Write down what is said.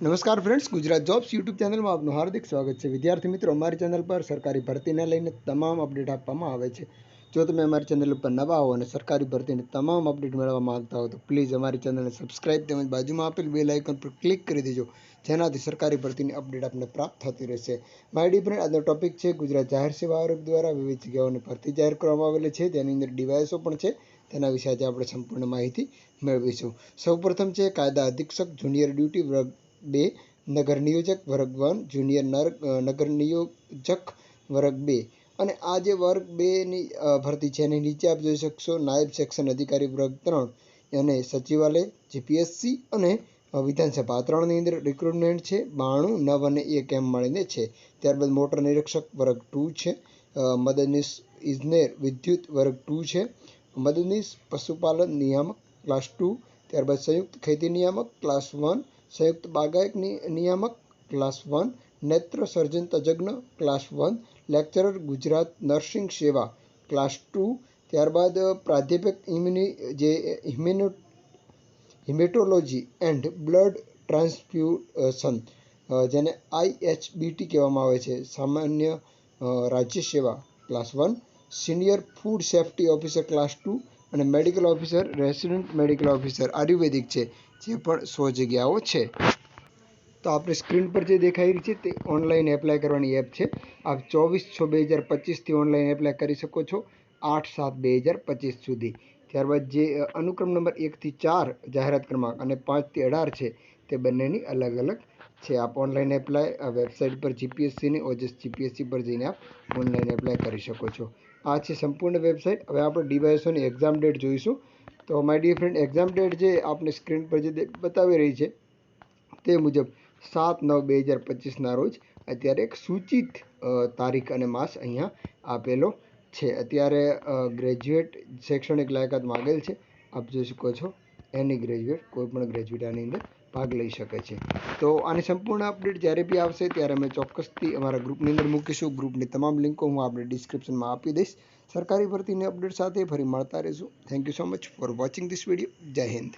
નમસ્કાર friends, Gujarat jobs YouTube ચેનલમાં આપનું હાર્દિક સ્વાગત છે। વિદ્યાર્થી મિત્રો, અમારી ચેનલ પર સરકારી ભરતીને લઈને તમામ અપડેટ આપવામાં આવે છે। જો તમે અમારી ચેનલ ઉપર નવા હો અને સરકારી ભરતીની તમામ અપડેટ મેળવવા માંગતા હો તો પ્લીઝ અમારી ચેનલને સબસ્ક્રાઇબ તેમજ બાજુમાં આપેલ બેલ આઇકન પર ક્લિક કરી દેજો, જેનાથી સરકારી ભરતીની અપડેટ આપને પ્રાપ્ત થતી રહેશે। માય ડિયર ફ્રેન્ડ, આજનો ટોપિક છે ગુજરાત જાહેર સેવા આયોગ દ્વારા વિવિધ જગ્યાઓની ભરતી જાહેર કરવામાં આવેલી છે, તેની અંદર ડિવાઇસો પણ છે। તેના વિશે આજે આપણે સંપૂર્ણ માહિતી મેળવીશું। સૌપ્રથમ છે કાયદા અધિક્ષક જુનિયર ડ્યુટી વર્ગ 2, નગર નિયોજક વર્ગ 1, જુનિયર નગર નિયોજક વર્ગ 2 અને આ જે વર્ગ 2ની ભરતી છે એની નીચે આપ જોઈ શકશો નાયબ સેક્શન અધિકારી વર્ગ 3 અને સચિવાલય જીપીએસસી અને વિધાનસભા 3ની અંદર રિક્રુટમેન્ટ છે। 92, 9 અને 1 એમ મળીને છે। ત્યારબાદ મોટર નિરીક્ષક વર્ગ 2 છે, મદદનીશ ઇજનેર વિદ્યુત વર્ગ 2 છે, મદદનીશ પશુપાલન નિયામક ક્લાસ 2, ત્યારબાદ સંયુક્ત ખેતી નિયામક ક્લાસ 1, સંયુક્ત બાગાયત નિયામક ક્લાસ 1, નેત્ર સર્જન તજજ્ઞ ક્લાસ 1, લેક્ચરર ગુજરાત નર્સિંગ સેવા ક્લાસ 2, ત્યારબાદ પ્રાધ્યાપક હિમેટોલોજી એન્ડ બ્લડ ટ્રાન્સફ્યુઝન જેને IHBT કહેવામાં આવે છે, સામાન્ય રાજ્ય સેવા class 1, senior food safety officer class 2 અને medical officer resident medical officer ayurvedic છે, જે પણ 100 જગ્યાઓ છે। તો આપણે સ્ક્રીન પર જે દેખાઈ રહી છે તે ઓનલાઈન એપ્લાય કરવાની એપ છે। આપ 24/6/2025થી ઓનલાઈન એપ્લાય કરી શકો છો 8/7/2025 સુધી। ત્યારબાદ જે અનુક્રમ નંબર 1 થી 4 જાહેરાત ક્રમાંક અને 5 થી 18 છે તે બંનેની અલગ અલગ છે। આપ ઓનલાઈન એપ્લાય વેબસાઇટ પર જીપીએસસીની ઓજસ જીપીએસસી પર જઈને આપ ઓનલાઈન એપ્લાય કરી શકો છો। આ છે સંપૂર્ણ વેબસાઇટ। હવે આપણે ડિવાઇસોની એક્ઝામ ડેટ જોઈશું। તો my dear friend, exam date જે આપણે સ્ક્રીન પર જે બતાવી રહી છે તે મુજબ 7/9/2025ના રોજ અત્યારે એક સૂચિત તારીખ અને માસ અહીંયા આપેલો છે। અત્યારે ગ્રેજ્યુએટ શૈક્ષણિક લાયકાત માગેલ છે, આપ જોઈ શકો છો। એની ગ્રેજ્યુએટ કોઈ પણ ગ્રેજ્યુએટ આની અંદર ભાગ લઈ શકે છે। તો આની સંપૂર્ણ અપડેટ જ્યારે બી આવશે ત્યારે અમે ચોક્કસથી અમારા ગ્રુપની અંદર મૂકીશું। ગ્રુપની તમામ લિંકો હું આપણે ડિસ્ક્રિપ્શનમાં આપી દઈશ। સરકારી ભરતીની અપડેટ સાથે ફરી મળતા રહીશું। Thank you so much for watching this video. જય હિન્દ।